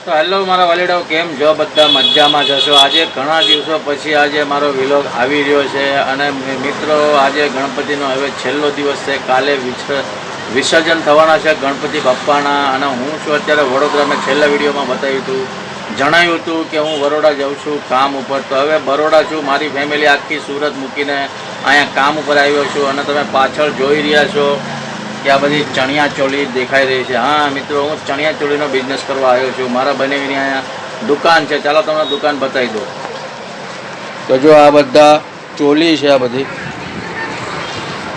તો હેલો મારા વાલીડાઓ, કેમ જો બધા મજામાં જશો? આજે ઘણા દિવસો પછી આજે મારો વિલોગ આવી રહ્યો છે અને મિત્રો આજે ગણપતિનો હવે છેલ્લો દિવસ છે. કાલે વિસર્જન થવાના છે ગણપતિ બાપ્પાના અને હું છું અત્યારે વડોદરા. મેં છેલ્લા વિડીયોમાં જણાવ્યું હતું કે હું બરોડા જાઉં છું કામ ઉપર. તો હવે બરોડા છું, મારી ફેમિલી આખી સુરત મૂકીને અહીંયા કામ ઉપર આવ્યો છું અને તમે પાછળ જોઈ રહ્યા છો કે આ બધી ચણિયા ચોળી દેખાઈ રહી છે. હા મિત્રો, હું ચણિયા ચોળીનો બિઝનેસ કરવા આવ્યો છું. મારા બનેવીની અહીંયા દુકાન છે. ચાલો તમને દુકાન બતાવી દો. તો જો આ બધા ચોલી છે, આ બધી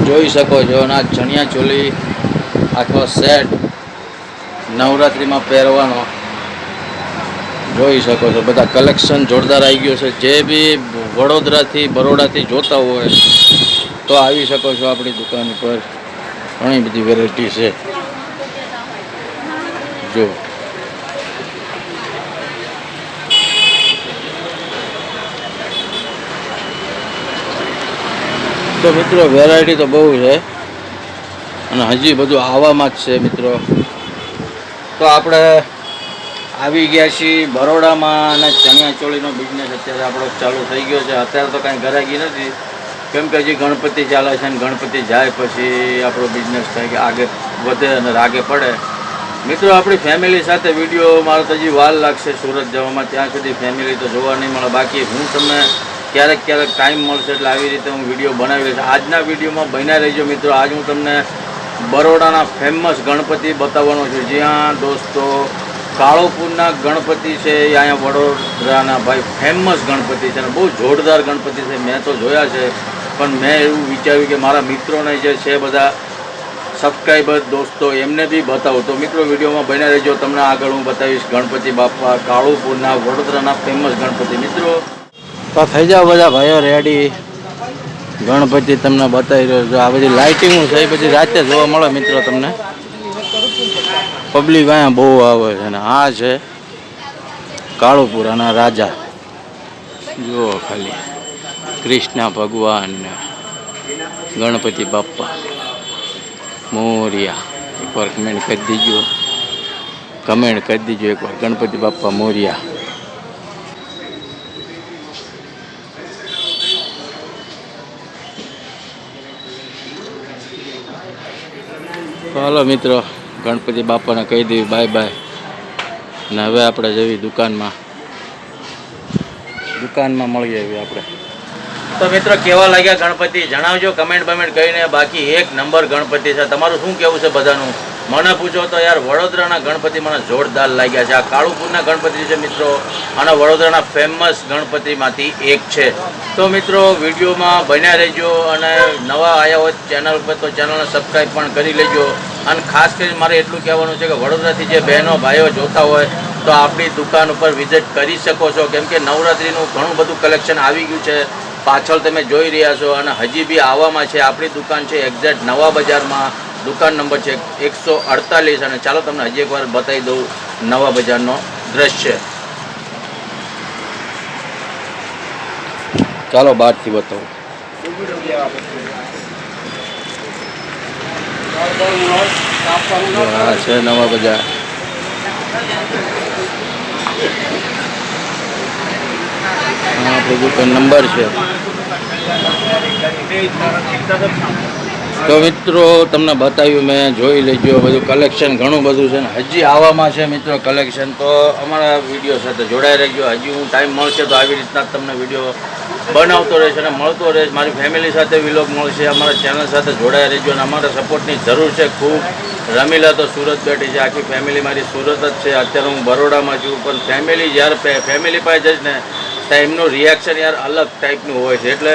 જોઈ શકો છો. અને આ ચણિયા ચોલી આખો સેટ નવરાત્રિમાં પહેરવાનો જોઈ શકો છો. બધા કલેક્શન જોરદાર આવી ગયો છે. જે બી વડોદરાથી બરોડાથી જોતા હોય તો આવી શકો છો આપણી દુકાન ઉપર. ઘણી બધી વેરાયટી છે. જો તો મિત્રો વેરાયટી તો બહુ છે અને હજી બધું આવવામાં જ છે મિત્રો. તો આપણે આવી ગયા છીએ બરોડામાં અને ચણિયા ચોળીનો બિઝનેસ અત્યારે આપણો ચાલુ થઈ ગયો છે. અત્યારે તો કાંઈ ગરાગી નથી, કેમ કે હજી ગણપતિ ચાલે છે અને ગણપતિ જાય પછી આપણો બિઝનેસ થાય કે આગળ વધે અને રાગે પડે. મિત્રો આપણી ફેમિલી સાથે વિડીયો મારો તો હજી વાર લાગશે સુરત જવામાં, ત્યાં સુધી ફેમિલી તો જોવા નહીં મળે. બાકી હું તમને ક્યારેક ટાઈમ મળશે એટલે આવી રીતે હું વિડીયો બનાવી લઈશ. આજના વિડીયોમાં બન્યા રહેજો મિત્રો. આજ હું તમને બરોડાના ફેમસ ગણપતિ બતાવવાનો છું. જ્યાં દોસ્તો કાળોપુરના ગણપતિ છે એ અહીંયા વડોદરાના ભાઈ ફેમસ ગણપતિ છે અને બહુ જોરદાર ગણપતિ છે. મેં તો જોયા છે, પણ મેં એવું વિચાર્યું કે મારા મિત્રોને જે છે બધા સબસ્ક્રાઈબર દોસ્તો એમને બી બતાવું. તો મિત્રો વિડીયોમાં બન્યા રહેજો. તમને આગળ હું બતાવીશ ગણપતિ બાપા કાળુપુરના વડોદરાના ફેમસ ગણપતિ. મિત્રો તો થઈ જાઓ બધા ભાઈઓ રેડી. ગણપતિ તમને બતાવી રહ્યો છું. આ બધી લાઇટિંગો છે એ બધી રાતે જોવા મળે મિત્રો તમને. પબ્લિક અહીંયા બહુ આવે છે અને આ છે કાળુપુરાના રાજા. જુઓ ખાલી કૃષ્ણ ભગવાન ને ગણપતિ બાપ્પા મોરિયા. એકવાર કમેન્ટ કરી દીજો, એકવાર ગણપતિ બાપ્પા મોરિયા. ચાલો મિત્રો, ગણપતિ બાપાને કહી દેવી બાય બાય ને હવે આપણે જવી દુકાનમાં મળીએ એવી આપણે. તો મિત્રો કેવા લાગ્યા ગણપતિ જણાવજો કમેન્ટ કરીને. બાકી એક નંબર ગણપતિ છે. તમારું શું કહેવું છે બધાનું? મને પૂછો તો યાર વડોદરાના ગણપતિ મને જોરદાર લાગ્યા છે. આ કાળુપુરના ગણપતિ છે મિત્રો અને વડોદરાના ફેમસ ગણપતિમાંથી એક છે. તો મિત્રો વિડીયોમાં બન્યા રહેજો અને નવા આવ્યા હોય ચેનલ પર તો ચેનલને સબસ્ક્રાઈબ પણ કરી લેજો. અને ખાસ કરીને મારે એટલું કહેવાનું છે કે વડોદરાથી જે બહેનો ભાઈઓ જોતા હોય તો આપણી દુકાન ઉપર વિઝિટ કરી શકો છો, કેમ કે નવરાત્રિનું ઘણું બધું કલેક્શન આવી ગયું છે. પાછળ તમે જોઈ રહ્યા છો અને હજી બી આવવામાં છે. આપણી દુકાન છે એક્ઝેક્ટ નવા બજારમાં. દુકાન નંબર છે 148. અને ચાલો તમને હજી એકવાર બતાવી દઉં નવા બજારનો દ્રશ્ય. ચાલો બહારથી બતાવું. હા છે નવા બજાર. આપણું દુકાન નંબર છે. તો મિત્રો તમને બતાવ્યું મેં, જોઈ લેજો. બધું કલેક્શન ઘણું બધું છે ને હજી આવવામાં છે મિત્રો કલેક્શન. તો અમારા વિડીયો સાથે જોડાઈ રહેજો. હજી હું ટાઈમ મળશે તો આવી રીતના તમને વિડીયો બનાવતો રહેશે અને મળતો રહેશે. મારી ફેમિલી સાથે વિલોગ મળશે. અમારા ચેનલ સાથે જોડાઈ રહેજો અને અમારા સપોર્ટની જરૂર છે ખૂબ. રમીલા તો સુરત બેઠી છે, આખી ફેમિલી મારી સુરત જ છે. અત્યારે હું બરોડામાં છું, પણ ફેમિલી જ્યારે ફેમિલી પાસે જઈશ ને તો એમનું રિએક્શન યાર અલગ ટાઈપનું હોય છે. એટલે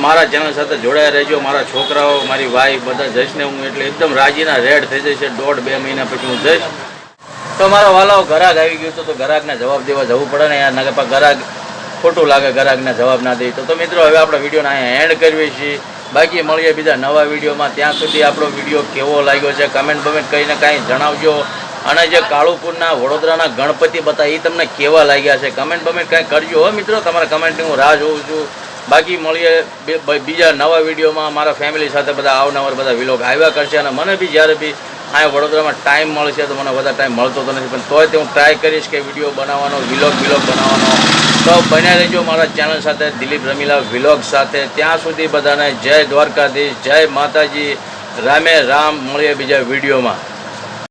મારા ચેનલ સાથે જોડાયા રહેજો. મારા છોકરાઓ, મારી વાઈફ બધા જઈશ ને હું એટલે એકદમ રાજીના રેડ થઈ જશે. 1.5-2 મહિના પછી હું જઈશ. તો મારા વાલાઓ ઘરાક આવી ગયું તો ઘરાકને જવાબ દેવા જવું પડે ને યાર, ના કે ઘરાક ખોટું લાગે ઘરાકને જવાબ ના દે. તો મિત્રો હવે આપણે વિડીયોને અહીંયા એન્ડ કરવી છીએ. બાકી મળીએ બીજા નવા વિડીયોમાં. ત્યાં સુધી આપણો વિડીયો કેવો લાગ્યો છે કમેન્ટ કરીને કાંઈ જણાવજો. અને જે કાળુપુરના વડોદરાના ગણપતિ બતા એ તમને કેવા લાગ્યા છે કમેન્ટ કાંઈ કરજો હો મિત્રો. તમારા કમેન્ટની હું રાહ જોઉં છું. બાકી મળીએ બીજા નવા વિડીયોમાં. મારા ફેમિલી સાથે બધા અવનવાર બધા વિલોગ આવ્યા કરશે અને મને બી જ્યારે બી અહીંયા વડોદરામાં ટાઈમ મળશે તો મને વધારે ટાઈમ મળતો તો નથી, પણ તોય તે હું ટ્રાય કરીશ કે વિડીયો બનાવવાનો, વિલોગ બનાવવાનો. તો બન્યા રહેજો મારા ચેનલ સાથે, દિલીપ રમીલા વિલોગ સાથે. ત્યાં સુધી બધાને જય દ્વારકાધીશ, જય માતાજી, રામે રામ. મળીએ બીજા વિડીયોમાં.